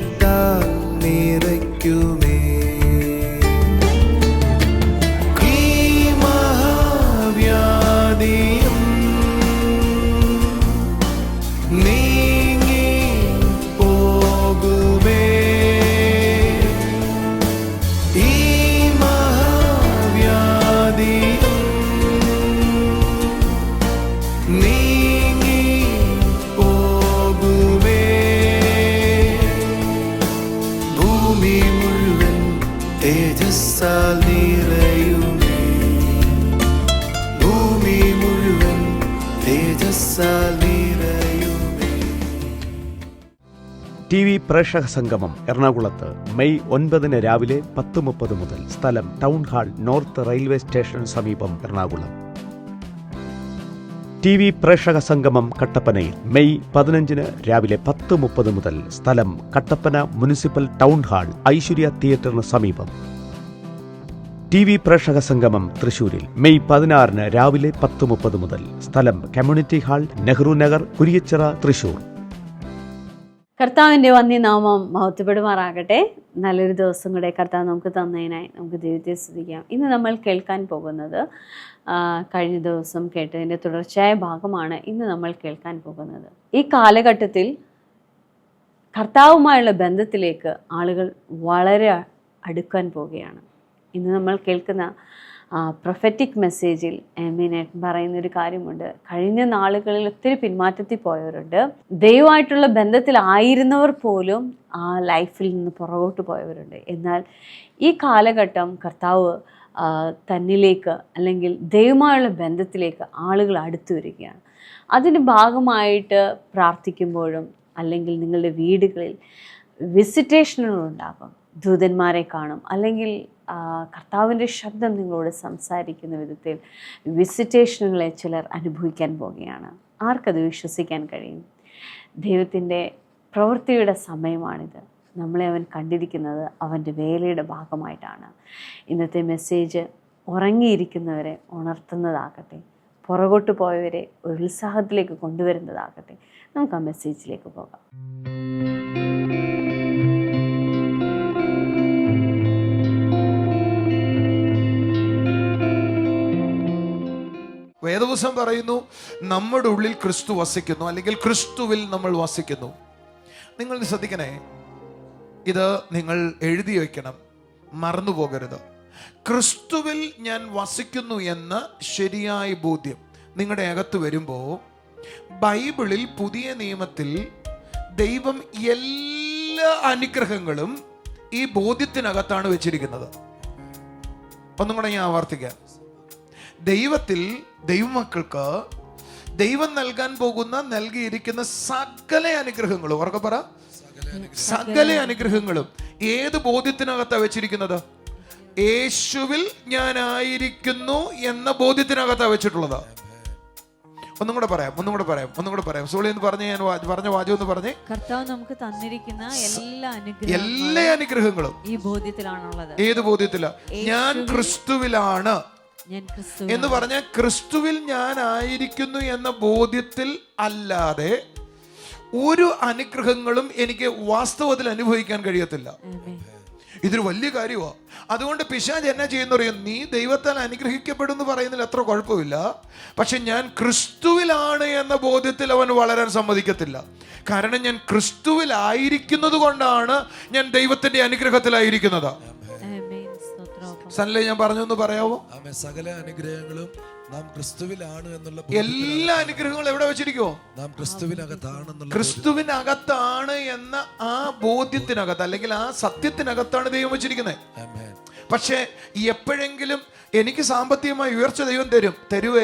സ്നേഹത്താൽ നിറയ്ക്കുമേ. ഈ മഹാവ്യാധിയും നീങ്ങി പോകുമേ. ഈ മഹാവ്യാധിയും നീങ്ങി പോകുമേ. ഭൂമി മുഴുവൻ തേജസ്സാൽ നിറയുമേ. ഭൂമി മുഴുവൻ തേജസ്സാൽ നിറയുമേ. ടി വി പ്രേക്ഷക സംഗമം എറണാകുളത്ത് മെയ് 9 രാവിലെ 10:30 മുതൽ. സ്ഥലം ടൗൺ ഹാൾ, നോർത്ത് റെയിൽവേ സ്റ്റേഷന് സമീപം, എറണാകുളം. ടി വി പ്രേക്ഷക സംഗമം കട്ടപ്പനയിൽ മെയ് 15 രാവിലെ 10:30 മുതൽ. സ്ഥലം Kattappana municipal town hall, Aishwarya തിയേറ്ററിന് സമീപം. ടി വി പ്രേക്ഷക സംഗമം തൃശൂരിൽ മെയ് 16 രാവിലെ 10:30 മുതൽ. സ്ഥലം കമ്മ്യൂണിറ്റി ഹാൾ, നെഹ്റു നഗർ, കുരിയച്ചിറ, തൃശൂർ. കർത്താവിൻ്റെ വന്യനാമം മഹത്വപ്പെടുമാറാകട്ടെ. നല്ലൊരു ദിവസം കൂടെ കർത്താവ് നമുക്ക് തന്നതിനായി നമുക്ക് ദൈവത്തെ സ്തുതിക്കാം. ഇന്ന് നമ്മൾ കേൾക്കാൻ പോകുന്നത് കഴിഞ്ഞ ദിവസം കേട്ടതിൻ്റെ തുടർച്ചയായ ഭാഗമാണ് ഇന്ന് നമ്മൾ കേൾക്കാൻ പോകുന്നത്. ഈ കാലഘട്ടത്തിൽ കർത്താവുമായുള്ള ബന്ധത്തിലേക്ക് ആളുകൾ വളരെ അടുക്കാൻ പോവുകയാണ്. ഇന്ന് നമ്മൾ കേൾക്കുന്ന പ്രൊഫറ്റിക് മെസ്സേജിൽ പറയുന്നൊരു കാര്യമുണ്ട്. കഴിഞ്ഞ നാളുകളിൽ ഒത്തിരി പിന്മാറ്റത്തിൽ പോയവരുണ്ട്. ദൈവമായിട്ടുള്ള ബന്ധത്തിലായിരുന്നവർ പോലും ആ ലൈഫിൽ നിന്ന് പുറകോട്ട് പോയവരുണ്ട്. എന്നാൽ ഈ കാലഘട്ടം കർത്താവ് തന്നിലേക്ക് അല്ലെങ്കിൽ ദൈവമായുള്ള ബന്ധത്തിലേക്ക് ആളുകൾ അടുത്തു വരികയാണ്. അതിൻ്റെ ഭാഗമായിട്ട് പ്രാർത്ഥിക്കുമ്പോഴും അല്ലെങ്കിൽ നിങ്ങളുടെ വീടുകളിൽ വിസിറ്റേഷനുകളുണ്ടാകും. ദൂതന്മാരെ കാണും, അല്ലെങ്കിൽ കർത്താവിൻ്റെ ശബ്ദം നിങ്ങളോട് സംസാരിക്കുന്ന വിധത്തിൽ വിസിറ്റേഷനുകളെ ചിലർ അനുഭവിക്കാൻ പോവുകയാണ്. ആർക്കത് വിശ്വസിക്കാൻ കഴിയും? ദൈവത്തിൻ്റെ പ്രവൃത്തിയുടെ സമയമാണിത്. നമ്മളെ അവൻ കണ്ടിരിക്കുന്നത് അവൻ്റെ വേലയുടെ ഭാഗമായിട്ടാണ്. ഇന്നത്തെ മെസ്സേജ് ഉറങ്ങിയിരിക്കുന്നവരെ ഉണർത്തുന്നതാകട്ടെ, പുറകോട്ട് പോയവരെ ഒരു ഉത്സാഹത്തിലേക്ക് കൊണ്ടുവരുന്നതാകട്ടെ. നമുക്ക് ആ മെസ്സേജിലേക്ക് പോകാം. വേദപുസ്തകം പറയുന്നു, നമ്മുടെ ഉള്ളിൽ ക്രിസ്തു വസിക്കുന്നു, അല്ലെങ്കിൽ ക്രിസ്തുവിൽ നമ്മൾ വസിക്കുന്നു. നിങ്ങൾ ശ്രദ്ധിക്കണേ, ഇത് നിങ്ങൾ എഴുതി വയ്ക്കണം, മറന്നു പോകരുത്. ക്രിസ്തുവിൽ ഞാൻ വസിക്കുന്നു എന്ന ശരിയായ ബോധ്യം നിങ്ങളുടെ അകത്ത് വരുമ്പോൾ, ബൈബിളിൽ പുതിയ നിയമത്തിൽ ദൈവം എല്ലാ അനുഗ്രഹങ്ങളും ഈ ബോധ്യത്തിനകത്താണ് വെച്ചിരിക്കുന്നത്. ഒന്നും കൂടെ ഞാൻ ആവർത്തിക്കാം. ദൈവത്തിൽ ദൈവമക്കൾക്ക് ദൈവം നൽകാൻ പോകുന്ന നൽകിയിരിക്കുന്ന സകല അനുഗ്രഹങ്ങളും, ഉറക്കെ പറ, സകല അനുഗ്രഹങ്ങളും ഏത് ബോധ്യത്തിനകത്താണ് വെച്ചിരിക്കുന്നത്? യേശുവിൽ ഞാനായിരിക്കുന്നു എന്ന ബോധ്യത്തിനകത്താണ് വെച്ചിട്ടുള്ളത്. ഒന്നും കൂടെ പറയാം. സോളി എന്ന് പറഞ്ഞ് ഞാൻ പറഞ്ഞ വാചകം എന്ന് പറഞ്ഞേ. കർത്താവ് നമുക്ക് തന്നിരിക്കുന്ന എല്ലാ അനുഗ്രഹങ്ങളും ഈ ബോധ്യത്തിലാണുള്ളത്. ഏത് ബോധ്യത്തിലാ? ഞാൻ ക്രിസ്തുവിലാണ് എന്ന് പറഞ്ഞാൽ ക്രിസ്തുവിൽ ഞാൻ ആയിരിക്കുന്നു എന്ന ബോധ്യത്തിൽ അല്ലാതെ ഒരു അനുഗ്രഹങ്ങളും എനിക്ക് വാസ്തവത്തിൽ അനുഭവിക്കാൻ കഴിയത്തില്ല. ഇതൊരു വലിയ കാര്യമാണ്. അതുകൊണ്ട് പിശാച് എന്നാ ചെയ്യുന്ന, നീ ദൈവത്താൽ അനുഗ്രഹിക്കപ്പെടും എന്ന് പറയുന്നതിൽ അത്ര കുഴപ്പമില്ല, പക്ഷെ ഞാൻ ക്രിസ്തുവിലാണ് എന്ന ബോധ്യത്തിൽ അവൻ വളരാൻ സമ്മതിക്കത്തില്ല. കാരണം ഞാൻ ക്രിസ്തുവിലായിരിക്കുന്നത് കൊണ്ടാണ് ഞാൻ ദൈവത്തിന്റെ അനുഗ്രഹത്തിലായിരിക്കുന്നത്. സല്ലേ, ഞാൻ പറഞ്ഞൊന്ന് പറയാമോ? സകല അനുഗ്രഹങ്ങളും നാം ക്രിസ്തുവിലാണ് എന്നുള്ള എല്ലാ അനുഗ്രഹങ്ങളും എവിടെ വെച്ചിരിക്കുവോ? നാം ക്രിസ്തുവിനകത്താണെന്നുള്ള ക്രിസ്തുവിനകത്താണ് എന്ന ആ ബോധ്യത്തിനകത്ത്, അല്ലെങ്കിൽ ആ സത്യത്തിനകത്താണ് ദൈവം വെച്ചിരിക്കുന്നത്. പക്ഷേ എപ്പോഴെങ്കിലും എനിക്ക് സാമ്പത്തികമായി ഉയർച്ച ദൈവം തരുവേ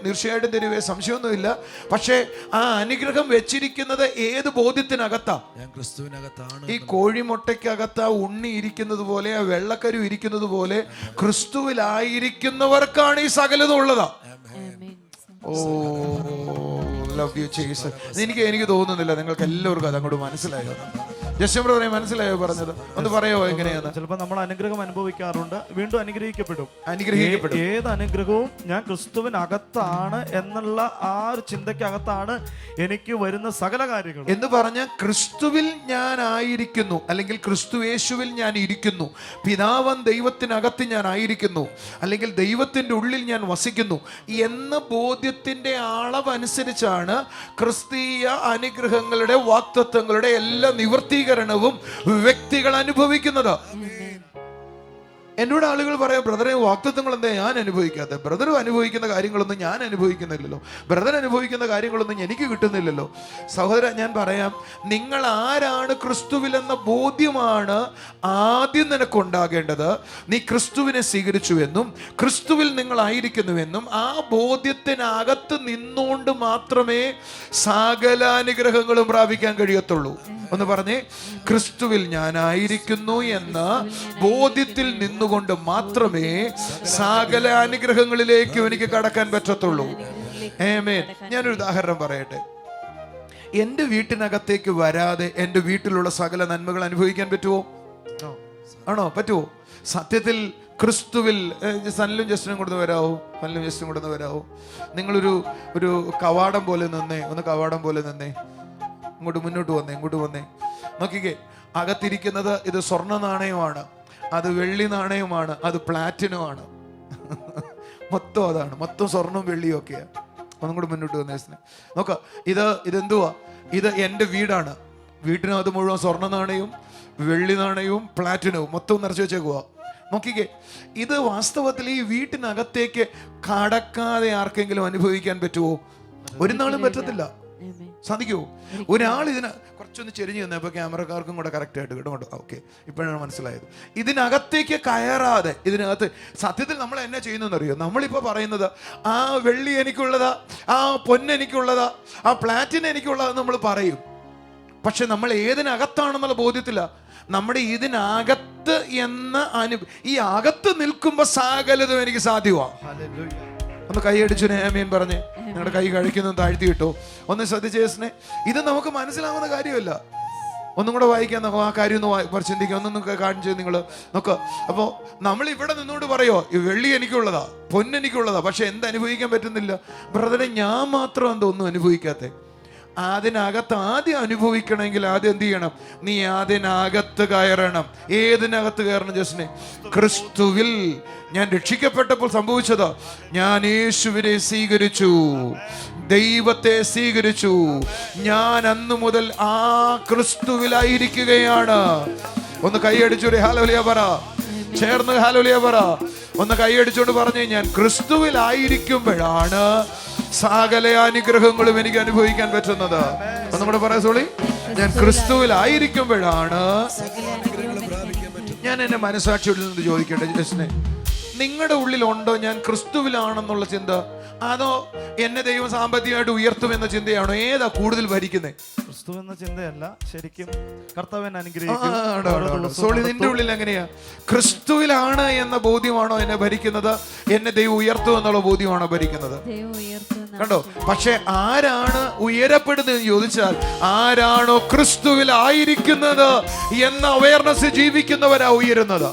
തീർച്ചയായിട്ടും തരുവേ, സംശയമൊന്നുമില്ല. പക്ഷേ ആ അനുഗ്രഹം വെച്ചിരിക്കുന്നത് ഏത് ബോധ്യത്തിനകത്താ? ഞാൻ ക്രിസ്തുവിനകത്താണ്. ഈ കോഴിമുട്ടയ്ക്കകത്ത് ഉണ്ണി ഇരിക്കുന്നത് പോലെ, ആ വെള്ളക്കരു ഇരിക്കുന്നത് പോലെ ക്രിസ്തുവിലായിരിക്കുന്നവർക്കാണ് ഈ സകലതും ഉള്ളതാ. ഓ, ലവ് യു ജീസസ്. എനിക്ക് തോന്നുന്നില്ല നിങ്ങൾക്ക് എല്ലാവർക്കും അതങ്ങോട്ട് മനസ്സിലായോ. ജസ്റ്റ് ബ്രദറെ മനസ്സിലായോ പറഞ്ഞത്? ഒന്ന് പറയോ എങ്ങനെയാണ്? ചിലപ്പോൾ നമ്മൾ അനുഗ്രഹം അനുഭവിക്കാറുണ്ട്, വീണ്ടും അനുഗ്രഹിക്കപ്പെടും. ഏത് അനുഗ്രഹവും ഞാൻ ക്രിസ്തുവിനകത്താണ് എന്നുള്ള ആ ഒരു ചിന്തയ്ക്കകത്താണ് എനിക്ക് വരുന്ന സകല കാര്യങ്ങളും എന്ന് പറഞ്ഞ ക്രിസ്തുവിൽ ഞാൻ ആയിരിക്കുന്നു, അല്ലെങ്കിൽ ക്രിസ്തു യേശുവിൽ ഞാൻ ഇരിക്കുന്നു, പിതാവൻ ദൈവത്തിനകത്ത് ഞാൻ ആയിരിക്കുന്നു, അല്ലെങ്കിൽ ദൈവത്തിൻ്റെ ഉള്ളിൽ ഞാൻ വസിക്കുന്നു എന്ന ബോധ്യത്തിൻ്റെ അളവനുസരിച്ചാണ് ക്രിസ്തീയ അനുഗ്രഹങ്ങളുടെ വാഗ്ദത്തങ്ങളുടെ എല്ലാ നിവർത്തീകരണവും വ്യക്തികൾ അനുഭവിക്കുന്നത്. എന്നോട് ആളുകൾ പറയാം, ബ്രദറെ വാഗ്ദത്തങ്ങൾ എന്താ ഞാൻ അനുഭവിക്കാത്തത്? ബ്രദർ അനുഭവിക്കുന്ന കാര്യങ്ങളൊന്നും ഞാൻ അനുഭവിക്കുന്നില്ലല്ലോ, ബ്രദർ അനുഭവിക്കുന്ന കാര്യങ്ങളൊന്നും എനിക്ക് കിട്ടുന്നില്ലല്ലോ. സഹോദര, ഞാൻ പറയാം, നിങ്ങൾ ആരാണ് ക്രിസ്തുവിലെന്ന ബോധ്യമാണ് ആദ്യം നിനക്കുണ്ടാകേണ്ടത്. നീ ക്രിസ്തുവിനെ സ്വീകരിച്ചുവെന്നും ക്രിസ്തുവിൽ നിങ്ങളായിരിക്കുന്നുവെന്നും ആ ബോധ്യത്തിനകത്ത് നിന്നുകൊണ്ട് മാത്രമേ സകല അനുഗ്രഹങ്ങളും പ്രാപിക്കാൻ കഴിയത്തുള്ളൂ. ഒന്ന് പറഞ്ഞേ, ക്രിസ്തുവിൽ ഞാനായിരിക്കുന്നു എന്ന ബോധ്യത്തിൽ നിന്നുകൊണ്ട് മാത്രമേ സകല അനുഗ്രഹങ്ങളിലേക്കും എനിക്ക് കടക്കാൻ പറ്റത്തുള്ളൂ. ആമേൻ. ഞാനൊരു ഉദാഹരണം പറയട്ടെ. എൻ്റെ വീട്ടിനകത്തേക്ക് വരാതെ എൻ്റെ വീട്ടിലുള്ള സകല നന്മകൾ അനുഭവിക്കാൻ പറ്റുമോ? ആണോ? പറ്റുമോ? സത്യത്തിൽ ക്രിസ്തുവിൽ സനിലും ജസ്റ്റിനും കൊടുത്ത് വരാവോ? സനിലും ജസ്റ്റിനും കൊടുത്ത് വരാവോ? നിങ്ങളൊരു കവാടം പോലെ നിന്നേ, ഒന്ന് കവാടം പോലെ നിന്നേ, ഇങ്ങോട്ട് മുന്നോട്ട് വന്നേ, ഇങ്ങോട്ട് വന്നേ. നോക്കിക്കേ, അകത്തിരിക്കുന്നത് ഇത് സ്വർണ്ണ നാണയമാണ്, അത് വെള്ളി നാണയമാണ്, അത് പ്ലാറ്റിനമാണ്. മൊത്തം അതാണ്, മൊത്തം സ്വർണ്ണവും വെള്ളിയും ഒക്കെയാണ്. ഒന്നും കൂടെ മുന്നോട്ട് വന്നേ. നോക്ക, ഇതെന്തുവാ? ഇത് എൻ്റെ വീടാണ്. വീട്ടിനകത്ത് മുഴുവൻ സ്വർണ്ണ നാണയവും വെള്ളി നാണയവും പ്ലാറ്റിനവും മൊത്തം നിറച്ച് വെച്ചേക്കുക. നോക്കിക്കേ, ഇത് വാസ്തവത്തിൽ ഈ വീട്ടിനകത്തേക്ക് കടക്കാതെ ആർക്കെങ്കിലും അനുഭവിക്കാൻ പറ്റുമോ? ഒരു നാളും പറ്റത്തില്ല. സാധിക്കുമോ? ഒരാൾ ഇതിന് കുറച്ചൊന്ന് ചെരിഞ്ഞു തന്നപ്പോൾ ക്യാമറക്കാർക്കും കൂടെ കറക്റ്റ് ആയിട്ട് കിട്ടും. ഓക്കെ, ഇപ്പോഴാണ് മനസ്സിലായത്. ഇതിനകത്തേക്ക് കയറാതെ, ഇതിനകത്ത് സത്യത്തിൽ നമ്മൾ എന്നാ ചെയ്യുന്നതെന്നറിയോ? നമ്മളിപ്പോൾ പറയുന്നത് ആ വെള്ളി എനിക്കുള്ളതാ, ആ പൊന്ന് എനിക്കുള്ളതാ, ആ പ്ലാറ്റിന എനിക്കുള്ളതാ നമ്മൾ പറയും. പക്ഷെ നമ്മൾ ഏതിനകത്താണെന്നുള്ള ബോധ്യത്തില്ല. നമ്മുടെ ഇതിനകത്ത് എന്ന ഈ അകത്ത് നിൽക്കുമ്പോൾ സകലതും എനിക്ക് സാധ്യമാണ്. ഒന്ന് കൈയടിച്ചു നേമീൻ പറഞ്ഞ് നിങ്ങളുടെ കൈ കഴിക്കുന്നു താഴ്ത്തി കിട്ടോ? ഒന്ന് ശ്രദ്ധിച്ചേസിനെ, ഇത് നമുക്ക് മനസ്സിലാവുന്ന കാര്യമല്ല. ഒന്നും കൂടെ വായിക്കാൻ നോക്കാം, ആ കാര്യം ഒന്ന് ചിന്തിക്കുക, ഒന്നും കാര്യം ചെയ്ത് നിങ്ങൾ നോക്കുക. അപ്പോൾ നമ്മൾ ഇവിടെ നിന്നുകൊണ്ട് പറയോ, ഈ വെള്ളി എനിക്കുള്ളതാ, പൊന്നെനിക്കുള്ളതാ, പക്ഷെ എന്തനുഭവിക്കാൻ പറ്റുന്നില്ല? ബ്രദറെ, ഞാൻ മാത്രം എന്താ ഒന്നും അനുഭവിക്കാത്തേ? അതിനകത്ത് ആദ്യം അനുഭവിക്കണമെങ്കിൽ ആദ്യം എന്ത് ചെയ്യണം? നീ അതിനകത്ത് കയറണം. ഏതിനകത്ത് കയറണം ജസ്നെ? ക്രിസ്തുവിൽ. ഞാൻ രക്ഷിക്കപ്പെട്ടപ്പോൾ സംഭവിച്ചത്, ഞാൻ യേശുവിനെ സ്വീകരിച്ചു, ദൈവത്തെ സ്വീകരിച്ചു. ഞാൻ അന്നു മുതൽ ആ ക്രിസ്തുവിലായിരിക്കുകയാണ്. ഒന്ന് കൈയടിച്ചോടെ ഹല്ലേലൂയ പറ, ചേർന്ന് ഹല്ലേലൂയ പറ. ഒന്ന് കൈയടിച്ചോണ്ട് പറഞ്ഞേ, ഞാൻ ക്രിസ്തുവിലായിരിക്കുമ്പോഴാണ് സകല അനുഗ്രഹങ്ങളും എനിക്ക് അനുഭവിക്കാൻ പറ്റുന്നത്. ഒന്നും കൂടെ പറയാ സോളി, ഞാൻ ക്രിസ്തുവിലായിരിക്കുമ്പോഴാണ്. ഞാൻ എന്റെ മനസാക്ഷിയിൽ നിന്ന് ചോദിക്കട്ടെ ജസ്നെ, നിങ്ങളുടെ ഉള്ളിലുണ്ടോ ഞാൻ ക്രിസ്തുവിലാണെന്നുള്ള ചിന്ത? അതോ എന്നെ ദൈവം സാമ്പത്തികമായിട്ട് ഉയർത്തുമെന്ന ചിന്തയാണോ? ഏതാ കൂടുതൽ ഭരിക്കുന്നത്? ക്രിസ്തു എന്ന ചിന്തയല്ല, ശരിക്കും കർത്താവിനെ അനുഗ്രഹിക്കും. സോളി, നിന്റെ ഉള്ളിൽ എങ്ങനെയാ? ക്രിസ്തുവിലാണ് എന്ന ബോധ്യമാണോ എന്നെ ഭരിക്കുന്നത്? എന്നെ ദൈവം ഉയർത്തും എന്നുള്ള ബോധ്യമാണോ ഭരിക്കുന്നത്? കണ്ടോ? പക്ഷെ ആരാണ് ഉയരപ്പെടുന്നത് ചോദിച്ചാൽ, ആരാണോ ക്രിസ്തുവിൽ ആയിരിക്കുന്നത് എന്ന അവയർനെസ് ജീവിക്കുന്നവരാ ഉയരുന്നത്.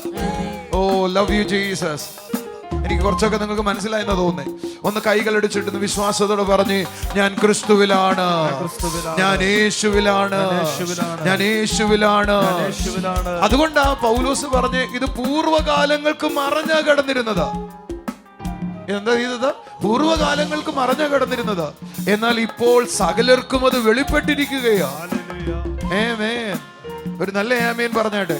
ഓ, ലവ് യു ജീസസ്. എനിക്ക് കുറച്ചൊക്കെ നിങ്ങൾക്ക് മനസ്സിലായെന്ന് തോന്നുന്നേ. ഒന്ന് കൈകളടിച്ചിട്ട് വിശ്വാസത്തോടെ പറഞ്ഞ്, ഞാൻ ക്രിസ്തുവിലാണ്, ഞാൻ യേശുവിലാണ്, ഞാൻ യേശുവിലാണ്. അതുകൊണ്ടാ പൗലോസ് പറഞ്ഞ്, ഇത് പൂർവ്വകാലങ്ങൾക്ക് മറഞ്ഞാ കിടന്നിരുന്നത്. എന്താ ചെയ്തത്? പൂർവ്വകാലങ്ങൾക്ക് മറഞ്ഞാ കിടന്നിരുന്നത്. എന്നാൽ ഇപ്പോൾ സകലർക്കും അത് വെളിപ്പെട്ടിരിക്കുകയാണ്. ആമേൻ. ഒരു നല്ല ആമേൻ പറഞ്ഞാട്ടെ,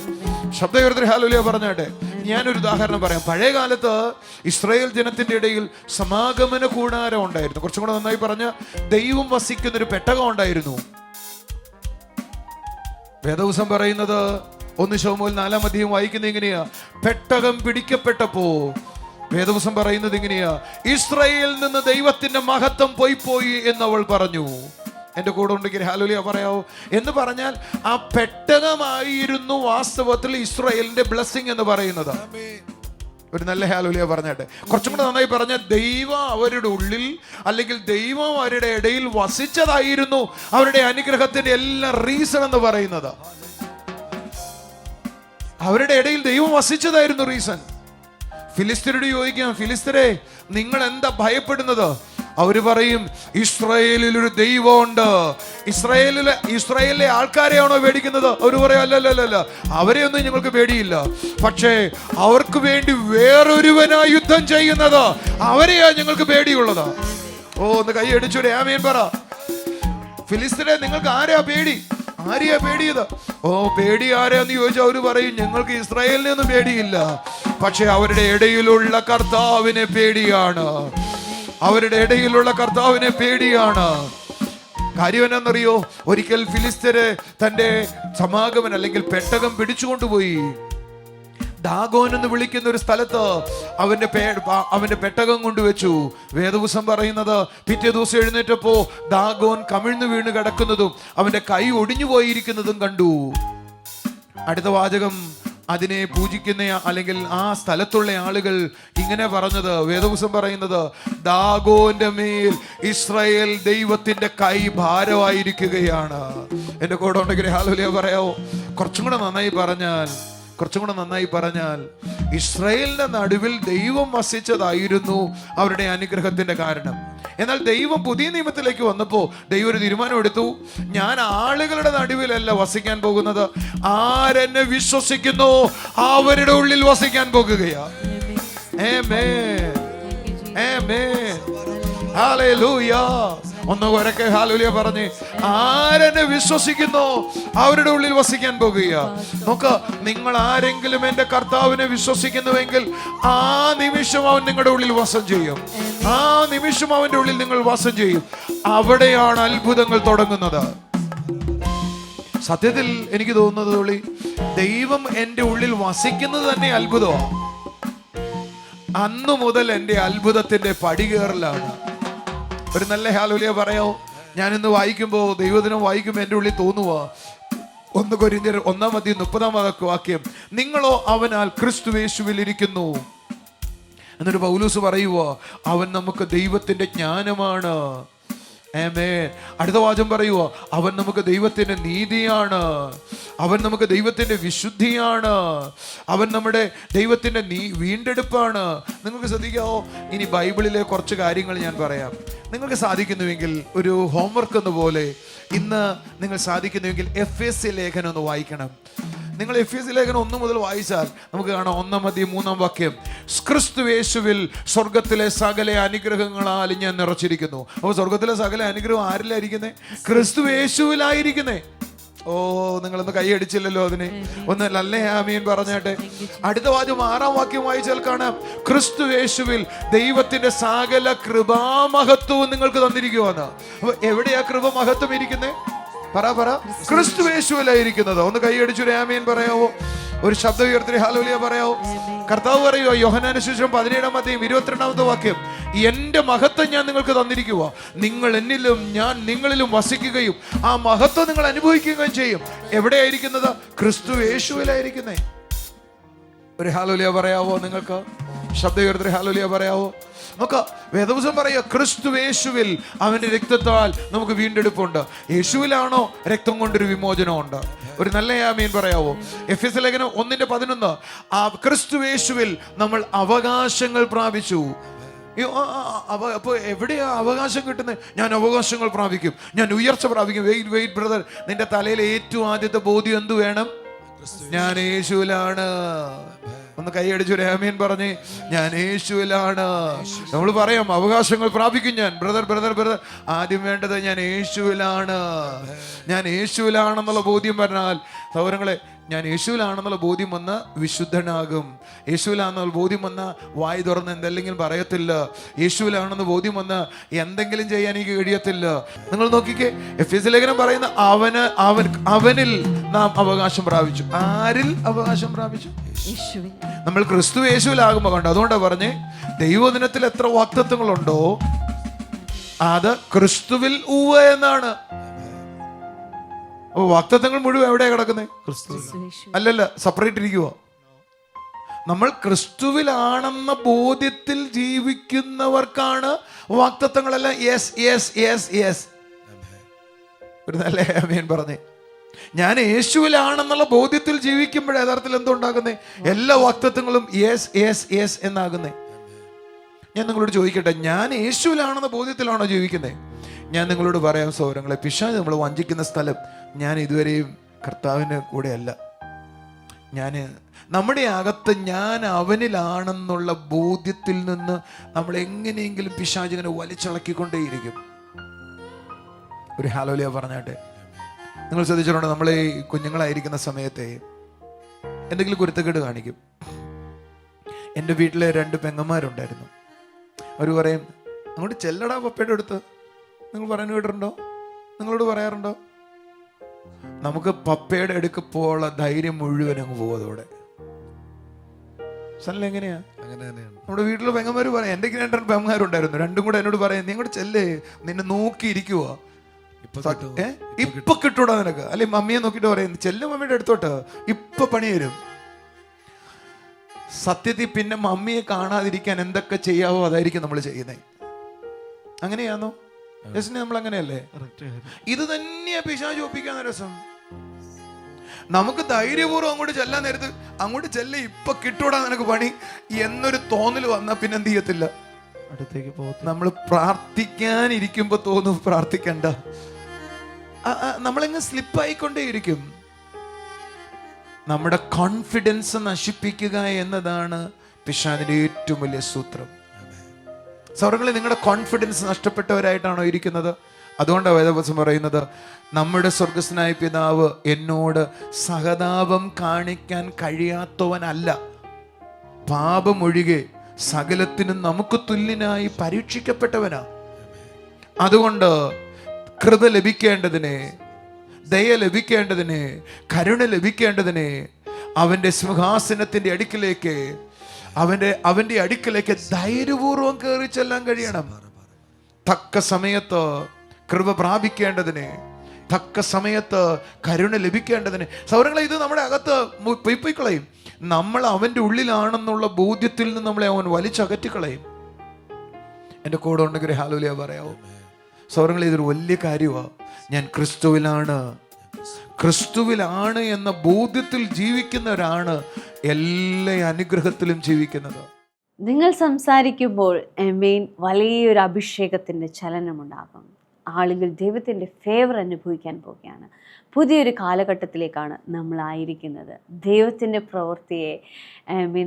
ശബ്ദയോർത്തി ഹല്ലേലൂയ പറഞ്ഞാട്ടെ. ഞാനൊരു ഉദാഹരണം പറയാം. പഴയ കാലത്ത് ഇസ്രായേൽ ജനത്തിന്റെ ഇടയിൽ സമാഗമന കൂടാരം ഉണ്ടായിരുന്നു. കുറച്ചും കൂടെ നന്നായി പറഞ്ഞ, ദൈവം വസിക്കുന്ന ഒരു പെട്ടകം ഉണ്ടായിരുന്നു. വേദവസം പറയുന്നത് 1 ശമൂവേൽ 4-ാം അധ്യായം വായിക്കുന്നത് ഇങ്ങനെയാ, പെട്ടകം പിടിക്കപ്പെട്ടപ്പോ വേദവസം പറയുന്നത് ഇങ്ങനെയാ, ഇസ്രായേലിൽ നിന്ന് ദൈവത്തിന്റെ മഹത്വം പോയി എന്നവൾ പറഞ്ഞു. എന്റെ കൂടെ ഉണ്ടെങ്കിൽ ഹല്ലേലൂയ പറയാവോ? എന്ന് പറഞ്ഞാൽ ആ പെട്ടകമായിരുന്നു വാസ്തവത്തിൽ ഇസ്രായേലിന്റെ ബ്ലെസ്സിങ് എന്ന് പറയുന്നത്. ഒരു നല്ല ഹല്ലേലൂയ പറഞ്ഞാട്ടെ. കുറച്ചും കൂടെ നന്നായി പറഞ്ഞ, ദൈവം അവരുടെ ഉള്ളിൽ, അല്ലെങ്കിൽ ദൈവം അവരുടെ ഇടയിൽ വസിച്ചതായിരുന്നു അവരുടെ അനുഗ്രഹത്തിന്റെ എല്ലാ റീസൺ എന്ന് പറയുന്നത്. അവരുടെ ഇടയിൽ ദൈവം വസിച്ചതായിരുന്നു റീസൺ. ഫിലിസ്തീനോട് ചോദിക്കാം, ഫിലിസ്തീനെ നിങ്ങൾ എന്താ ഭയപ്പെടുന്നത്? അവര് പറയും, ഇസ്രായേലിൽ ഒരു ദൈവമുണ്ട്. ഇസ്രായേലിലെ ആൾക്കാരെയാണോ പേടിക്കുന്നത്? അവർ പറയും, അല്ലല്ല, അവരെയൊന്നും ഞങ്ങൾക്ക് പേടിയില്ല. പക്ഷേ അവർക്ക് വേണ്ടി വേറൊരുവനാ യുദ്ധം ചെയ്യുന്നത്, അവരെയാ ഞങ്ങൾക്ക് പേടിയുള്ളത്. ഓ, ഒന്ന് കൈ അടിച്ചൂടെ ആമേൻ പറ. ഫിലിസ്തീനെ നിങ്ങൾക്ക് ആരെയാ പേടി? ആരെയാ പേടിയത്? ഓ, പേടി ആരെയാന്ന് ചോദിച്ചാൽ അവര് പറയും, ഞങ്ങൾക്ക് ഇസ്രായേലിനെ ഒന്നും പേടിയില്ല, പക്ഷെ അവരുടെ ഇടയിലുള്ള കർത്താവിനെ പേടിയാണ്. അവരുടെ ഇടയിലുള്ള കർത്താവിനെ പേടിയാണ്. കാര്യം എന്നാന്നറിയോ? ഒരിക്കൽ ഫിലിസ്തീന് തന്റെ സമാഗമൻ അല്ലെങ്കിൽ പെട്ടകം പിടിച്ചുകൊണ്ടുപോയി. ദാഗോൻ എന്ന് വിളിക്കുന്ന ഒരു സ്ഥലത്ത് അവന്റെ പെട്ടകം കൊണ്ടുവച്ചു. വേദപുസ്തകം പറയുന്നത് പിറ്റേ ദിവസം എഴുന്നേറ്റപ്പോ ദാഗോൻ കമിഴ്ന്നു വീണ് കിടക്കുന്നതും അവന്റെ കൈ ഒടിഞ്ഞു പോയിരിക്കുന്നതും കണ്ടു. അടുത്ത വാചകം അതിനെ പൂജിക്കുന്ന അല്ലെങ്കിൽ ആ സ്ഥലത്തുള്ള ആളുകൾ ഇങ്ങനെ പറഞ്ഞത്, വേദപുസ്തകം പറയുന്നത്, ദാഗോന്റെ മേൽ ഇസ്രായേൽ ദൈവത്തിന്റെ കൈ ഭാരമായിരിക്കുകയാണ്. എന്റെ കൂടെ ഉണ്ടെങ്കിൽ ഹല്ലേലൂയ പറയാവോ? കുറച്ചും കൂടെ നന്നായി പറഞ്ഞാൽ ഇസ്രായേലിന്റെ നടുവിൽ ദൈവം വസിച്ചതായിരുന്നു അവരുടെ അനുഗ്രഹത്തിന്റെ കാരണം. എന്നാൽ ദൈവം പുതിയ നിയമത്തിലേക്ക് വന്നപ്പോ ദൈവം ഒരു തീരുമാനം എടുത്തു, ഞാൻ ആളുകളുടെ നടുവിലല്ല വസിക്കാൻ പോകുന്നത്, ആരെന്നെ വിശ്വസിക്കുന്നു അവരുടെ ഉള്ളിൽ വസിക്കാൻ പോകുകയാ. ആമേൻ, ആമേൻ, ഹല്ലേലൂയ. ഒന്ന് ഉറക്കെ ഹല്ലേലൂയ പറഞ്ഞ്, ആരെന്നെ വിശ്വസിക്കുന്നു അവരുടെ ഉള്ളിൽ വസിക്കാൻ പോകുക. നോക്ക, നിങ്ങൾ ആരെങ്കിലും എന്റെ കർത്താവിനെ വിശ്വസിക്കുന്നുവെങ്കിൽ ആ നിമിഷം അവൻ നിങ്ങളുടെ ഉള്ളിൽ വാസം ചെയ്യും. ആ നിമിഷം അവന്റെ ഉള്ളിൽ നിങ്ങൾ വാസം ചെയ്യും. അവിടെയാണ് അത്ഭുതങ്ങൾ തുടങ്ങുന്നത്. സത്യത്തിൽ എനിക്ക് തോന്നുന്നത് ദൈവം എന്റെ ഉള്ളിൽ വസിക്കുന്നത് തന്നെ അത്ഭുതമാണ്. അന്നു മുതൽ എന്റെ അത്ഭുതത്തിന്റെ പടികേറലാണ്. ഒരു നല്ല ഹല്ലേലൂയ പറയാവോ? ഞാനിന്ന് വായിക്കുമ്പോൾ, ദൈവദിനം വായിക്കുമ്പോൾ എൻ്റെ ഉള്ളിൽ തോന്നുക, 1 കൊരിന്ത്യർ 1:30 വാക്യം, നിങ്ങളോ അവനാൽ ക്രിസ്തുയേശുവിൽ ഇരിക്കുന്നു. എന്നിട്ട് പൗലോസ് പറയുക, അവൻ നമുക്ക് ദൈവത്തിന്റെ ജ്ഞാനമാണ്. ആമേൻ. അടുത്ത വാചകം പറയുക, അവൻ നമുക്ക് ദൈവത്തിന്റെ നീതിയാണ്, അവൻ നമുക്ക് ദൈവത്തിന്റെ വിശുദ്ധിയാണ്, അവൻ നമ്മുടെ ദൈവത്തിന്റെ വീണ്ടെടുപ്പാണ്. നിങ്ങൾക്ക് ശ്രദ്ധിക്കാവോ? ഇനി ബൈബിളിലെ കുറച്ച് കാര്യങ്ങൾ ഞാൻ പറയാം. നിങ്ങൾക്ക് സാധിക്കുന്നുവെങ്കിൽ ഒരു ഹോംവർക്ക് എന്ന പോലെ ഇന്ന് നിങ്ങൾ സാധിക്കുന്നുവെങ്കിൽ എഫേസ്യ ലേഖനം ഒന്ന് വായിക്കണം. നിങ്ങൾ എഫേസ്യ ലേഖനം 1 മുതൽ വായിച്ചാൽ നമുക്ക് കാണാം 1:3 വാക്യം, ക്രിസ്തുയേശുവിൽ സ്വർഗത്തിലെ സകല അനുഗ്രഹങ്ങളാൽ ഞാൻ നിറച്ചിരിക്കുന്നു. അപ്പോൾ സ്വർഗത്തിലെ സകല അനുഗ്രഹം ആരിലായിരിക്കുന്നേ? ക്രിസ്തുയേശുവിലായിരിക്കുന്നേ. ഓ, നിങ്ങളൊന്ന് കൈ അടിച്ചില്ലല്ലോ അതിന്. ഒന്ന് നല്ല ആമീൻ പറഞ്ഞാട്ടെ. അടുത്ത വാക്യം 6 വാക്യം വായിച്ചാൽ കാണാം, ക്രിസ്തുയേശുവിൽ ദൈവത്തിന്റെ സകല കൃപാമഹത്വവും നിങ്ങൾക്ക് തന്നിരിക്കുവാണ്. അപ്പൊ എവിടെയാ കൃപമഹത്വം ഇരിക്കുന്നേ? പറ, ക്രിസ്തുയേശുവിലായിരിക്കുന്നത്. ഒന്ന് കൈ അടിച്ചു ആമീൻ പറയാവോ? ഒരു ശബ്ദം ഉയർത്തി ഹല്ലേലൂയ പറയാവോ? കർത്താവ് പറയുക, യോഹന്നാന്റെ സുവിശേഷം 17:22 വാക്യം, എന്റെ മഹത്വം ഞാൻ നിങ്ങൾക്ക് തന്നിരിക്കുക, നിങ്ങൾ എന്നിലും ഞാൻ നിങ്ങളിലും വസിക്കുകയും ആ മഹത്വം നിങ്ങൾ അനുഭവിക്കുകയും ചെയ്യും. എവിടെയായിരിക്കുന്നത്? ക്രിസ്തുയേശുവിലായിരിക്കുന്നേ. ഒരു ഹല്ലേലൂയ പറയാവോ? നിങ്ങൾക്ക് ശബ്ദം ഉയർത്തി ഹല്ലേലൂയ പറയാവോ? നോക്ക, വേദപുസ്തകം പറയുക, ക്രിസ്തുയേശുവിൽ അവന്റെ രക്തത്താൽ നമുക്ക് വീണ്ടെടുപ്പുണ്ട്. യേശുവിലാണോ രക്തം കൊണ്ടൊരു വിമോചനമുണ്ട്. ഒരു നല്ല ആമീൻ പറയാവോ? എഫേസ്യ ലേഖനം 1:11, ആ ക്രിസ്തുയേശുവിൽ നമ്മൾ അവകാശങ്ങൾ പ്രാപിച്ചു. അപ്പൊ എവിടെയാ അവകാശം കിട്ടുന്നത്? ഞാൻ അവകാശങ്ങൾ പ്രാപിക്കും, ഞാൻ ഉയർച്ച പ്രാപിക്കും. വെയിറ്റ് ബ്രദർ, നിന്റെ തലയിൽ ഏറ്റവും ആദ്യത്തെ ബോധ്യം എന്ത് വേണം? ഞാൻ യേശുവിലാണ്. ഒന്ന് കൈയടിച്ചു ആമീൻ പറഞ്ഞ്, ഞാൻ യേശുവിലാണ്. നമ്മൾ പറയാം അവകാശങ്ങൾ പ്രാപിക്കും ഞാൻ. ബ്രദർ, ആദ്യം വേണ്ടത് ഞാൻ യേശുവിലാണെന്നുള്ള ബോധ്യം പറഞ്ഞാൽ, സഹോദരങ്ങളെ, ഞാൻ യേശുവിലാണെന്നുള്ള ബോധ്യം വന്ന് വിശുദ്ധനാകും. യേശുവിലാണെന്നുള്ള ബോധ്യം വന്ന് വായി തുറന്ന് എന്തെങ്കിലും പറയത്തില്ല. യേശുവിലാണെന്ന് ബോധ്യം വന്ന് എന്തെങ്കിലും ചെയ്യാൻ എനിക്ക് കഴിയത്തില്ല. നിങ്ങൾ നോക്കിക്കേ, എഫേസ്യ ലേഖനം പറയുന്ന അവനിൽ നാം അവകാശം പ്രാപിച്ചു. ആരിൽ അവകാശം പ്രാപിച്ചു? നമ്മൾ ക്രിസ്തു യേശുവിലാകുമ്പോ കണ്ടു. അതുകൊണ്ടാണ് പറഞ്ഞേ, ദൈവദിനത്തിൽ എത്ര വാഗ്ദത്തങ്ങളുണ്ടോ അത് ക്രിസ്തുവിൽ ഉവ്വ് എന്നാണ്. അപ്പൊ വാഗ്ദത്തങ്ങൾ മുഴുവൻ എവിടെയാ കിടക്കുന്നത്? ക്രിസ്തു. അല്ലല്ല, സെപ്പറേറ്റ് ഇരിക്കുക. നമ്മൾ ക്രിസ്തുവിലാണെന്ന ബോധ്യത്തിൽ ജീവിക്കുന്നവർക്കാണ് വാഗ്ദത്തങ്ങളെല്ലാം യെസ്. ഒരു നല്ല ആമേൻ പറഞ്ഞേ. ഞാൻ യേശുവിലാണെന്നുള്ള ബോധ്യത്തിൽ ജീവിക്കുമ്പോഴേ യഥാർത്ഥത്തിൽ എന്തുണ്ടാകുന്നേ? എല്ലാ വാക്തത്വങ്ങളും യെസ് യെസ് യെസ് എന്നാകുന്നേ. ഞാൻ നിങ്ങളോട് ചോദിക്കട്ടെ, ഞാൻ യേശുവിലാണെന്ന ബോധ്യത്തിലാണോ ജീവിക്കുന്നത്? ഞാൻ നിങ്ങളോട് പറയാം സൗരങ്ങളെ, പിശാച് നമ്മൾ വഞ്ചിക്കുന്ന സ്ഥലം ഞാൻ ഇതുവരെയും കർത്താവിൻ്റെ കൂടെയല്ല. നമ്മുടെ അകത്ത് ഞാൻ അവനിലാണെന്നുള്ള ബോധ്യത്തിൽ നിന്ന് നമ്മൾ എങ്ങനെയെങ്കിലും പിശാചിനെ വലിച്ചിളക്കിക്കൊണ്ടേയിരിക്കും. ഒരു ഹല്ലേലൂയ പറഞ്ഞാട്ടെ. നിങ്ങൾ ശ്രദ്ധിച്ചിട്ടുണ്ടോ, നമ്മൾ ഈ കുഞ്ഞുങ്ങളായിരിക്കുന്ന സമയത്തെ എന്തെങ്കിലും കുരുത്തക്കേട് കാണിക്കും. എൻ്റെ വീട്ടിലെ 2 പെങ്ങന്മാരുണ്ടായിരുന്നു. അവർ പറയും, അങ്ങോട്ട് ചെല്ലടാ പപ്പയുടെ അടുത്ത്. നിങ്ങൾ പറയുന്നത് കേട്ടിട്ടുണ്ടോ? നിങ്ങളോട് പറയാറുണ്ടോ? നമുക്ക് പപ്പയുടെ അടുക്കപ്പോഴുള്ള ധൈര്യം മുഴുവൻ അങ്ങ് പോകും അതോടെ. സല്ല എങ്ങനെയാ? അങ്ങനെ തന്നെയാണ്. നമ്മുടെ വീട്ടിലെ പെങ്ങന്മാർ പറയാം, എൻ്റെ 2 പെങ്ങന്മാരുണ്ടായിരുന്നു. 2 കൂടെ എന്നോട് പറയാം, നീ ഇങ്ങോട്ട് ചെല്ലേ, നിന്നെ നോക്കിയിരിക്കുവാ, ഇപ്പൊ കിട്ടൂടാ നിനക്ക്. അല്ലെ മമ്മിയെ നോക്കിട്ട് പറയും, ചെല്ലു മമ്മിയുടെ അടുത്തോട്ട്, ഇപ്പൊ പണി വരും. സത്യത്തിൽ പിന്നെ മമ്മിയെ കാണാതിരിക്കാൻ എന്തൊക്കെ ചെയ്യാവോ അതായിരിക്കും നമ്മൾ ചെയ്യുന്നത്. അങ്ങനെയാണോ? നമ്മൾ അങ്ങനെയല്ലേ? ഇത് തന്നെയാ പിശാച് ഒപ്പിക്കാൻ രസം. നമുക്ക് ധൈര്യപൂർവ്വം അങ്ങോട്ട് ചെല്ലാൻ നേരത്ത്, അങ്ങോട്ട് ചെല്ല, ഇപ്പൊ കിട്ടൂടാ നിനക്ക് പണി എന്നൊരു തോന്നൽ വന്നാൽ പിന്നെ എന്ത് ചെയ്യത്തില്ല, അടുത്തേക്ക് പോകും. നമ്മൾ പ്രാർത്ഥിക്കാനിരിക്കുമ്പോ തോന്നും പ്രാർത്ഥിക്കണ്ട, നമ്മളങ്ങ് സ്ലിപ്പായിക്കൊണ്ടേയിരിക്കും. നമ്മുടെ കോൺഫിഡൻസ് നശിപ്പിക്കുക എന്നതാണ് പിശാചിന്റെ ഏറ്റവും വലിയ സൂത്രം. സൗരങ്ങളെ, നിങ്ങളുടെ കോൺഫിഡൻസ് നഷ്ടപ്പെട്ടവരായിട്ടാണോ ഇരിക്കുന്നത്? അതുകൊണ്ടാണ് വേദപുസ്തകം പറയുന്നത്, നമ്മുടെ സ്വർഗസ്വനായ പിതാവ് എന്നോട് സഹതാപം കാണിക്കാൻ കഴിയാത്തവനല്ല, പാപമൊഴികെ സകലത്തിനും നമുക്ക് തുല്യനായി പരീക്ഷിക്കപ്പെട്ടവനാ. അതുകൊണ്ട് കൃപ ലഭിക്കേണ്ടതിന്, ദയ ലഭിക്കേണ്ടതിന്, കരുണ ലഭിക്കേണ്ടതിന് അവന്റെ സിംഹാസനത്തിന്റെ അടുക്കിലേക്ക്, അവന്റെ അടുക്കിലേക്ക് ധൈര്യപൂർവ്വം കയറി ചെല്ലാൻ കഴിയണം. തക്ക സമയത്ത് കൃപ പ്രാപിക്കേണ്ടതിന്, തക്ക സമയത്ത് കരുണ ലഭിക്കേണ്ടതിന്. സൗരങ്ങളെ, ഇത് നമ്മുടെ അകത്ത് പൊയ്ക്കളയും. നമ്മൾ അവന്റെ ഉള്ളിലാണെന്നുള്ള ബോധ്യത്തിൽ നിന്ന് നമ്മളെ അവൻ വലിച്ചകറ്റിക്കളയും. എൻ്റെ കൂടെ ഉണ്ടെങ്കിൽ ഒരു ഹല്ലേലൂയ പറയാവോ? സൗരങ്ങളെ, ഇതൊരു വലിയ കാര്യമാണ്. ഞാൻ ക്രിസ്തുവിലാണ് എന്ന ബോധ്യത്തിൽ ജീവിക്കുന്നവരാണ് എല്ലാ അനുഗ്രഹത്തിലും ജീവിക്കുന്നത്. നിങ്ങൾ സംസാരിക്കുമ്പോൾ വലിയൊരു അഭിഷേകത്തിൻ്റെ ചലനമുണ്ടാകും. ആളുകൾ ദൈവത്തിൻ്റെ ഫേവർ അനുഭവിക്കാൻ പോവുകയാണ്. പുതിയൊരു കാലഘട്ടത്തിലേക്കാണ് നമ്മളായിരിക്കുന്നത്. ദൈവത്തിൻ്റെ പ്രവൃത്തിയെ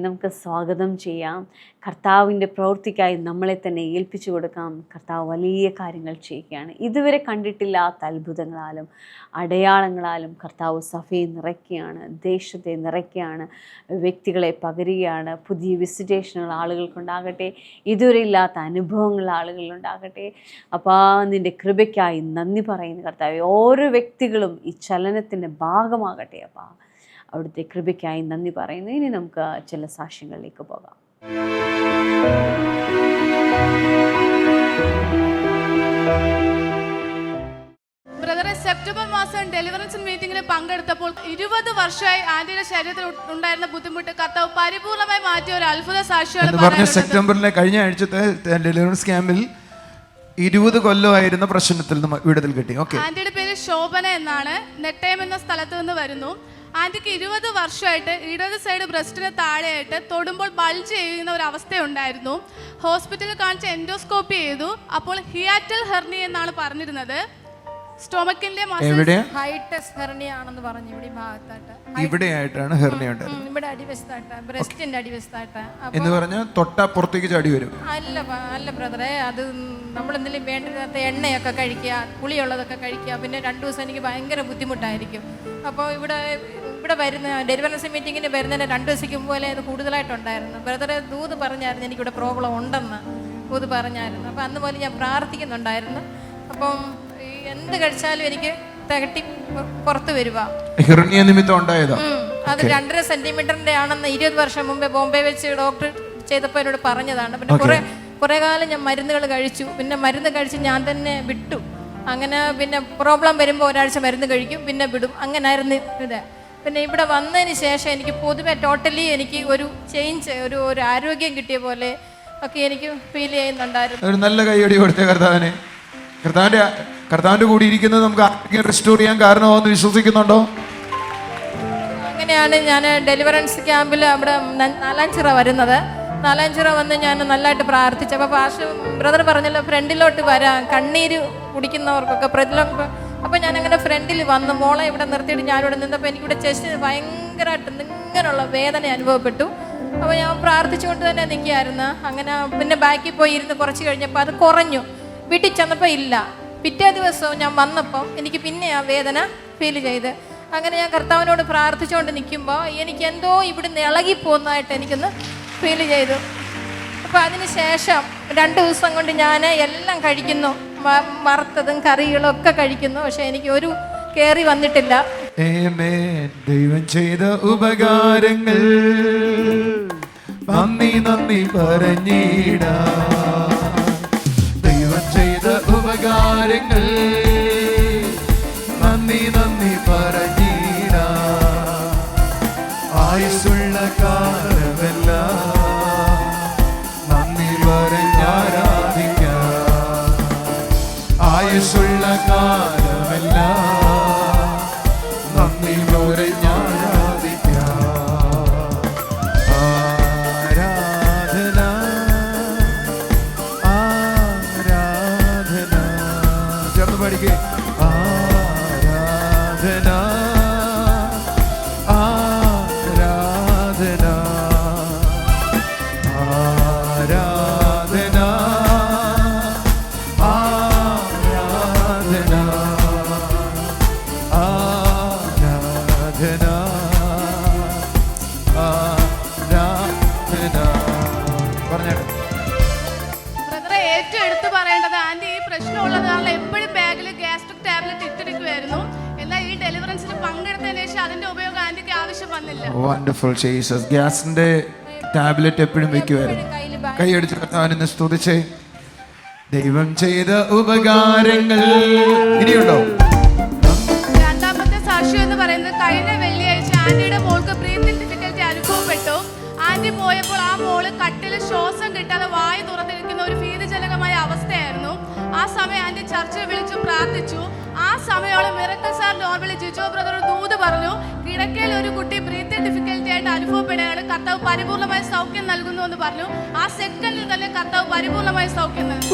നമുക്ക് സ്വാഗതം ചെയ്യാം. കർത്താവിൻ്റെ പ്രവൃത്തിക്കായി നമ്മളെ തന്നെ ഏൽപ്പിച്ചു കൊടുക്കാം. കർത്താവ് വലിയ കാര്യങ്ങൾ ചെയ്യുകയാണ്. ഇതുവരെ കണ്ടിട്ടില്ലാത്ത അത്ഭുതങ്ങളാലും അടയാളങ്ങളാലും കർത്താവ് സഭയെ നിറയ്ക്കുകയാണ്, ദേശത്തെ നിറയ്ക്കുകയാണ്, വ്യക്തികളെ പകരുകയാണ്. പുതിയ വിസിറ്റേഷനുകൾ ആളുകൾക്കുണ്ടാകട്ടെ, ഇതുവരെ ഇല്ലാത്ത അനുഭവങ്ങൾ ആളുകളിലുണ്ടാകട്ടെ. അപ്പോൾ നിൻ്റെ കൃപയ്ക്കായി നന്ദി പറയുന്നു കർത്താവേ. ഓരോ വ്യക്തികളും ഈ ചലനത്തിൻ്റെ ഭാഗമാകട്ടെ. അപ്പോൾ അവിടുത്തെ കൃപയ്ക്കായി നന്ദി പറയുന്നു. ഇനി നമുക്ക് ചില സാക്ഷ്യങ്ങളിലേക്ക് പോകാം. ബ്രദറെ, സെപ്റ്റംബർ മാസം ഡെലിവറൻസ് മീറ്റിംഗിൽ പങ്കെടുത്തപ്പോൾ 20 വർഷമായി ആന്റിയുടെ ശരീരത്തിൽ ഉണ്ടായിരുന്ന ബുദ്ധിമുട്ട് കർത്താവ് പരിപൂർണമായി മാറ്റിയ ഒരു അത്ഭുത സാക്ഷിയാണ്. സെപ്റ്റംബറിലെ കഴിഞ്ഞ ആഴ്ചത്തെ ഡെലിവറൻസ് ക്യാമ്പിൽ 20 കൊല്ലമായിരുന്ന പ്രശ്നത്തിൽ നിന്ന് വിടുതൽ കിട്ടി. ആന്റിയുടെ പേര് ശോഭന എന്നാണ്. നെട്ടയം എന്ന സ്ഥലത്ത് നിന്ന് വരുന്നു. ആന്റിക്ക് 20 വർഷമായിട്ട് ഇടത് സൈഡ് ബ്രസ്റ്റിന് താഴെയായിട്ട് തൊടുമ്പോൾ ബൾജ് ചെയ്യുന്ന ഒരു അവസ്ഥയുണ്ടായിരുന്നു. ഹോസ്പിറ്റലിൽ കാണിച്ച് എൻഡോസ്കോപ്പി ചെയ്തു. അപ്പോൾ ഹിയാറ്റൽ ഹെർണി എന്നാണ് പറഞ്ഞിരുന്നത്. സ്റ്റൊമക്കിന്റെ ഹൈറ്റസ് ഹെർണിയ ആണെന്ന് പറഞ്ഞു. ഇവിടെ ഭാഗത്തായിട്ട് ഇവിടെയായിട്ടാണ് ഹെർണിയ ഉണ്ടായിരുന്നത്. ഇവിടെ അടിവശത്തായിട്ട്, ബ്രസ്റ്റിന്റെ അടിവശത്തായിട്ട് എന്ന് പറഞ്ഞാൽ തൊട്ടാ പുറത്തേക്ക് ചാടി വരും. അല്ല ബ്രദറെ, അത് നമ്മൾ എന്തെങ്കിലും വേണ്ടാത്ത എണ്ണയൊക്കെ കഴിക്കുക, പുളിയുള്ളതൊക്കെ കഴിക്കുക. പിന്നെ 2 ദിവസം എനിക്ക് ഭയങ്കര ബുദ്ധിമുട്ടായിരിക്കും. അപ്പോൾ ഇവിടെ വരുന്ന ഡെലിവറൻസ് മീറ്റിങ്ങിന് വരുന്നതിന് 2 ദിവസത്തേക്ക് പോലെ ഇത് കൂടുതലായിട്ടുണ്ടായിരുന്നു. ബ്രദറെ ദൂത് പറഞ്ഞായിരുന്നു എനിക്കിവിടെ പ്രോബ്ലം ഉണ്ടെന്ന് ദൂത് പറഞ്ഞായിരുന്നു. അപ്പം അന്ന് പോലെ ഞാൻ പ്രാർത്ഥിക്കുന്നുണ്ടായിരുന്നു. അപ്പം എന്ത് കഴിച്ചാലും എനിക്ക് തകട്ടി പുറത്ത് വരുക. നിമിത്തം ഉണ്ടായതാ. അത് 2.5 സെന്റിമീറ്ററിന്റെ ആണെന്ന് 20 വർഷം മുമ്പേ ബോംബെ വെച്ച് ഡോക്ടർ ചെയ്തപ്പോൾ എന്നോട് പറഞ്ഞതാണ്. പിന്നെ കുറേ കാലം ഞാൻ മരുന്നുകൾ കഴിച്ചു. പിന്നെ മരുന്ന് കഴിച്ച് ഞാൻ തന്നെ വിട്ടു. അങ്ങനെ പിന്നെ പ്രോബ്ലം വരുമ്പോൾ ഒരാഴ്ച മരുന്ന് കഴിക്കും, പിന്നെ വിടും. അങ്ങനായിരുന്നു ഇത്. പിന്നെ ഇവിടെ വന്നതിന് ശേഷം എനിക്ക് പൊതുവെ ടോട്ടലി എനിക്ക് ഒരു ചേഞ്ച്, ഒരു ആരോഗ്യം കിട്ടിയ പോലെ ഒക്കെ എനിക്ക് ഫീൽ ചെയ്യുന്നുണ്ടായിരുന്നു. ഒരു നല്ല കൈയടി കൊടുത്ത കർത്താവിനെ. കർത്താവിന്റെ കർത്താവിന്റെ കൂടി ഇരിക്കുന്നത് നമുക്ക് ആരോഗ്യം റിസ്റ്റോർ ചെയ്യാൻ കാരണമാവെന്ന് വിശ്വസിക്കുന്നുണ്ടോ? അങ്ങനെയാണ് ഞാൻ ഡെലിവറൻസ് ക്യാമ്പിൽ അവിടെ നാലാഞ്ചിറ വരുന്നത്. നാലാഞ്ചിറ വന്ന് ഞാൻ നല്ലതായിട്ട് പ്രാർത്ഥിച്ചപ്പോൾ ബ്രദർ പറഞ്ഞല്ലോ ഫ്രണ്ടിലോട്ട് വരാം, കണ്ണീര് കുടിക്കുന്നവർക്കൊക്കെ അപ്പോൾ ഞാനങ്ങനെ ഫ്രണ്ടിൽ വന്ന് മോളെ ഇവിടെ നിർത്തിയിട്ട് ഞാനിവിടെ നിന്നപ്പോൾ എനിക്കിവിടെ ചെസ്റ്റിന് ഭയങ്കരമായിട്ട് ഇങ്ങനെയുള്ള വേദന അനുഭവപ്പെട്ടു. അപ്പോൾ ഞാൻ പ്രാർത്ഥിച്ചുകൊണ്ട് തന്നെ നിൽക്കുകയായിരുന്നു. അങ്ങനെ പിന്നെ ബാക്കിൽ പോയി ഇരുന്ന് കുറച്ച് കഴിഞ്ഞപ്പോൾ അത് കുറഞ്ഞു. വീട്ടിൽ ചെന്നപ്പോൾ ഇല്ല. പിറ്റേ ദിവസവും ഞാൻ വന്നപ്പോൾ എനിക്ക് പിന്നെ ആ വേദന ഫീൽ ചെയ്ത്. അങ്ങനെ ഞാൻ കർത്താവിനോട് പ്രാർത്ഥിച്ചുകൊണ്ട് നിൽക്കുമ്പോൾ എനിക്ക് എന്തോ ഇവിടുന്ന് ഇളകിപ്പോകുന്നതായിട്ട് എനിക്കൊന്ന് ഫീൽ ചെയ്തു. അപ്പോൾ അതിന് ശേഷം 2 ദിവസം കൊണ്ട് ഞാൻ എല്ലാം കഴിക്കുന്നു, വറുത്തതും കറികളും ഒക്കെ കഴിക്കുന്നു. പക്ഷെ എനിക്ക് ഒരു കേറി വന്നിട്ടില്ല. ദൈവം ചെയ്ത ഉപകാരങ്ങൾ നന്ദി നന്ദി പറഞ്ഞിടാ. ദൈവം ചെയ്ത ഉപകാരങ്ങൾ നന്ദി നന്ദി പറഞ്ഞിടാ. ആയുസ്സുള്ള കാലമെല്ലാം നന്ദി പറഞ്ഞാരാധിക്കാം. ആയുസ്സുള്ള കാലമെല്ലാം നന്ദി പറഞ്ഞാരാധിക്കാം. ആരാധന ആരാധന ചേർന്ന് പഠിക്കേ. ആരാധന ആരാധന ആരാധന ആരാധന ആരാധന ആരാധന. പറഞ്ഞേ ബ്രദറെ, ഏറ്റവും എടുത്തു പറയേണ്ടത് ആൻറ്റി ഈ പ്രശ്നമുള്ളത് കാരണം എപ്പോഴും ബാഗിൽ ഗ്യാസ്ട്രിക് ടാബ്ലറ്റ് ഇട്ടിരിക്കുമായിരുന്നു. എന്നാൽ ഈ ഡെലിവറൻസിൽ പങ്കെടുത്തതിന് ശേഷം അതിന്റെ ഉപയോഗം ആൻറ്റിക്ക് ആവശ്യം വന്നില്ല. Wonderful Jesus. ഗ്യാസിന്റെ ടാബ്ലറ്റ് എപ്പോഴും വെക്കുമായിരുന്നു. കൈയടിച്ച് കർത്താവിനെ സ്തുതിച്ചേ. ദൈവം ചെയ്ത ഉപകാരങ്ങൾ. ഇനിയുണ്ടോ? രണ്ടാമത്തെ സാക്ഷ്യം എന്ന് പറയുന്നത് കഴിഞ്ഞ വെള്ളിയാഴ്ച ആന്റിയുടെ മോൾക്ക് ബ്രീത്തിങ് ഡിഫിക്കൽറ്റി അനുഭവപ്പെട്ടു. ആന്റി പോയപ്പോൾ ആ മോള് കട്ടിൽ ശ്വാസം കിട്ടാതെ വായു തുറന്നിരിക്കുന്ന ഒരു ഭീതിജനകമായ അവസ്ഥയായിരുന്നു. ആ സമയം ആന്റി ചർച്ച വിളിച്ചു പ്രാർത്ഥിച്ചു. ആ സമയോളം miracle sir normally Jijo brother ദൂത് പറഞ്ഞു, കിടക്കയിൽ ഒരു കുട്ടി ബ്രീത്തിങ് ഡിഫിക്കൽറ്റി ആയിട്ട് അനുഭവപ്പെടുകയാണ്, കർത്താവ് പരിപൂർണമായ സൗഖ്യം നൽകുന്നു എന്ന് പറഞ്ഞു. ആ സെക്കൻഡിൽ തന്നെ കർത്താവ് പരിപൂർണമായ സൗഖ്യം നൽകി.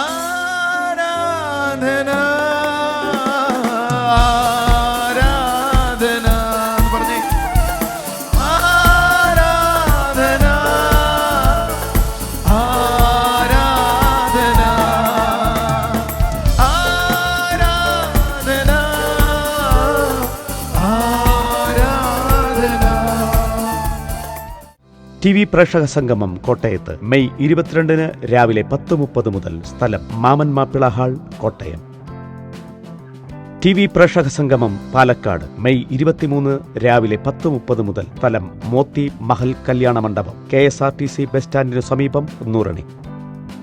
ആരാധന ആരാധന എന്ന് പറഞ്ഞേ. ആരാധന ആരാധന ആരാധന ആരാധന. ടി വി പ്രേക്ഷക സംഗമം കോട്ടയത്ത് മെയ് 22 രാവിലെ 10:30 മുതൽ. സ്ഥലം Mammen Mappila hall, Kottayam. T V പ്രേക്ഷക സംഗമം പാലക്കാട് മെയ് 23 രാവിലെ 10:30 മുതൽ. സ്ഥലം മോത്തി മഹൽ കല്യാണ മണ്ഡപം, KSRTC ബസ് സ്റ്റാൻഡിനു സമീപം, നൂറണി.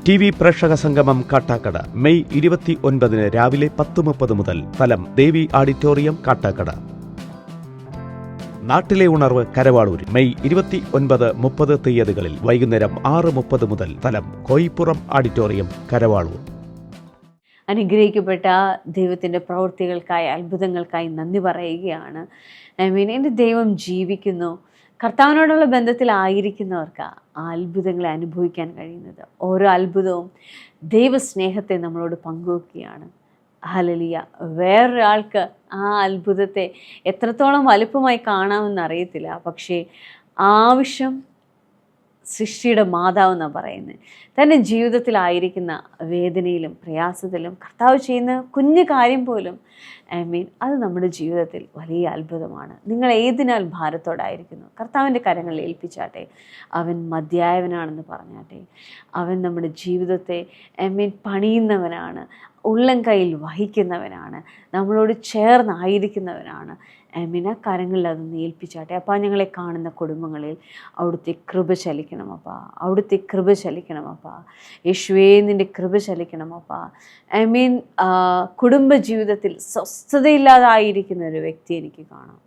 ടി വി പ്രേക്ഷക സംഗമം കാട്ടാക്കട മെയ് 29 രാവിലെ 10:30 മുതൽ. സ്ഥലം ദേവി ഓഡിറ്റോറിയം, കാട്ടാക്കട. നാട്ടിലെ ഉണർവ് കരവാളൂർ മെയ് 29, 30 തീയതികളിൽ വൈകുന്നേരം 6:30 മുതൽ. സ്ഥലം കോയിപ്പുറം ഓഡിറ്റോറിയം, കരവാളൂർ. അനുഗ്രഹിക്കപ്പെട്ട ദൈവത്തിൻ്റെ പ്രവൃത്തികൾക്കായി, അത്ഭുതങ്ങൾക്കായി നന്ദി പറയുകയാണ്. എൻ്റെ ദൈവം ജീവിക്കുന്നു. കർത്താവിനോടുള്ള ബന്ധത്തിലായിരിക്കുന്നവർക്ക് ആ അത്ഭുതങ്ങളെ അനുഭവിക്കാൻ കഴിയുന്നത്. ഓരോ അത്ഭുതവും ദൈവസ്നേഹത്തെ നമ്മളോട് പങ്കുവെക്കുകയാണ്. ഹല്ലേലൂയ. വേറൊരാൾക്ക് ആ അത്ഭുതത്തെ എത്രത്തോളം വലുപ്പമായി കാണാമെന്ന് അറിയത്തില്ല. പക്ഷേ ആവശ്യം സൃഷ്ടിയുടെ മാതാവെന്നാണ് പറയുന്നത്. തൻ്റെ ജീവിതത്തിലായിരിക്കുന്ന വേദനയിലും പ്രയാസത്തിലും കർത്താവ് ചെയ്യുന്ന കുഞ്ഞു കാര്യം പോലും അത് നമ്മുടെ ജീവിതത്തിൽ വലിയ അത്ഭുതമാണ്. നിങ്ങൾ ഏതിനാൽ ഭാരത്തോടായിരിക്കുന്നു, കർത്താവിൻ്റെ കരങ്ങളിൽ ഏൽപ്പിച്ചാട്ടെ. അവൻ മധ്യായവനാണെന്ന് പറഞ്ഞാട്ടെ. അവൻ നമ്മുടെ ജീവിതത്തെ പണിയുന്നവനാണ്, ഉള്ളം കയ്യിൽ വഹിക്കുന്നവനാണ്, നമ്മളോട് ചേർന്നായിരിക്കുന്നവനാണ്. ആ കരങ്ങളിൽ അതൊന്ന് ഏൽപ്പിച്ചാട്ടെ. അപ്പോൾ ഞങ്ങളെ കാണുന്ന കുടുംബങ്ങളിൽ അവിടുത്തെ കൃപ ചലിക്കണമപ്പാ, അവിടുത്തെ കൃപ ചലിക്കണമപ്പാ. യേശുവേ, നിൻ്റെ കൃപ ചലിക്കണമപ്പാ. കുടുംബ ജീവിതത്തിൽ സ്വസ്ഥതയില്ലാതായിരിക്കുന്ന ഒരു വ്യക്തി എനിക്ക് കാണാം.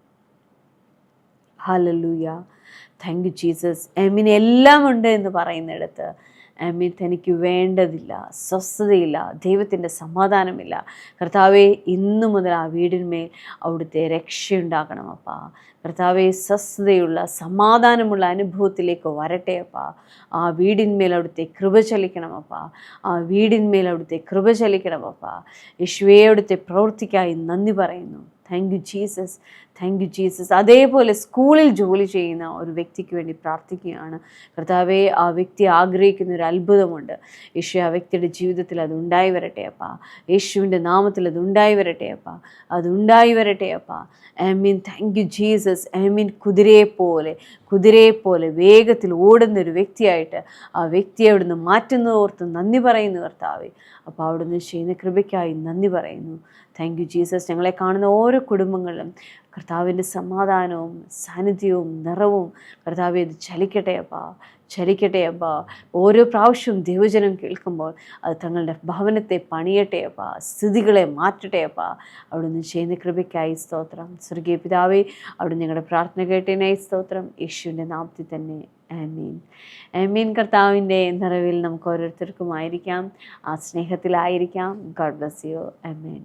ഹല്ലേലൂയ. Thank you Jesus. എല്ലാം ഉണ്ട് എന്ന് പറയുന്നിടത്ത് ആമീൻ. തനിക്ക് വേണ്ടതില്ല, സ്വസ്ഥതയില്ല, ദൈവത്തിൻ്റെ സമാധാനമില്ല. കർത്താവെ, ഇന്നു മുതൽ ആ വീടിന്മേൽ അവിടുത്തെ രക്ഷയുണ്ടാകണം അപ്പാ. കർത്താവെ, സ്വസ്ഥതയുള്ള സമാധാനമുള്ള അനുഭവത്തിലേക്ക് വരട്ടെ അപ്പാ. ആ വീടിന്മേൽ അവിടുത്തെ കൃപ ചലിക്കണം അപ്പാ. ആ വീടിന്മേൽ അവിടുത്തെ കൃപ ചലിക്കണം അപ്പാ. യേശുവേ, അവിടുത്തെ പ്രവൃത്തിക്കായി നന്ദി പറയുന്നു. Thank you Jesus, thank you Jesus. അതേപോലെ സ്കൂളിൽ ജോലി ചെയ്യുന്ന ഒരു വ്യക്തിക്ക് വേണ്ടി പ്രാർത്ഥിക്കുകയാണ്. കർത്താവെ, ആ വ്യക്തി ആഗ്രഹിക്കുന്ന ഒരു അത്ഭുതമുണ്ട്. യേശു, ആ വ്യക്തിയുടെ ജീവിതത്തിൽ അത് ഉണ്ടായി വരട്ടെ അപ്പാ. യേശുവിൻ്റെ നാമത്തിൽ അത് ഉണ്ടായി വരട്ടെ അപ്പാ. അത് ഉണ്ടായി വരട്ടെ അപ്പാ. ആമീൻ. Thank you Jesus. ആമീൻ. കുതിരയെപ്പോലെ വേഗത്തിൽ ഓടുന്ന ഒരു വ്യക്തിയായിട്ട് ആ വ്യക്തിയെ അവിടുന്ന് മാറ്റുന്നതോർത്ത് നന്ദി പറയുന്നു കർത്താവെ. അപ്പോൾ അവിടുന്ന് ചെയ്യുന്ന കൃപയ്ക്കായി നന്ദി പറയുന്നു. Thank you Jesus. ഞങ്ങളെ കാണുന്ന ഓരോ കുടുംബങ്ങളിലും കർത്താവിൻ്റെ സമാധാനവും സാന്നിധ്യവും നിറവും കർത്താവെ ഇത് ചലിക്കട്ടെ അപ്പാ, ചലിക്കട്ടെ അപ്പാ. ഓരോ പ്രാവശ്യവും ദൈവജനം കേൾക്കുമ്പോൾ അത് തങ്ങളുടെ ഭവനത്തെ പണിയട്ടെ അപ്പാ, സ്ഥിതികളെ മാറ്റട്ടെ അപ്പാ. അവിടുന്ന് ചെയ്യുന്ന കൃപയ്ക്കായി സ്തോത്രം. സ്വർഗീയ പിതാവേ, അവിടുന്ന് ഞങ്ങളുടെ പ്രാർത്ഥന കേട്ടതിനായി സ്തോത്രം. യേശുവിൻ്റെ നാമത്തിൽ തന്നെ ആമീൻ. ആമീൻ. കർത്താവിൻ്റെ നിറവിൽ നമുക്ക് ഓരോരുത്തർക്കും ആയിരിക്കാം, ആ സ്നേഹത്തിലായിരിക്കാം. God bless you. ആമീൻ.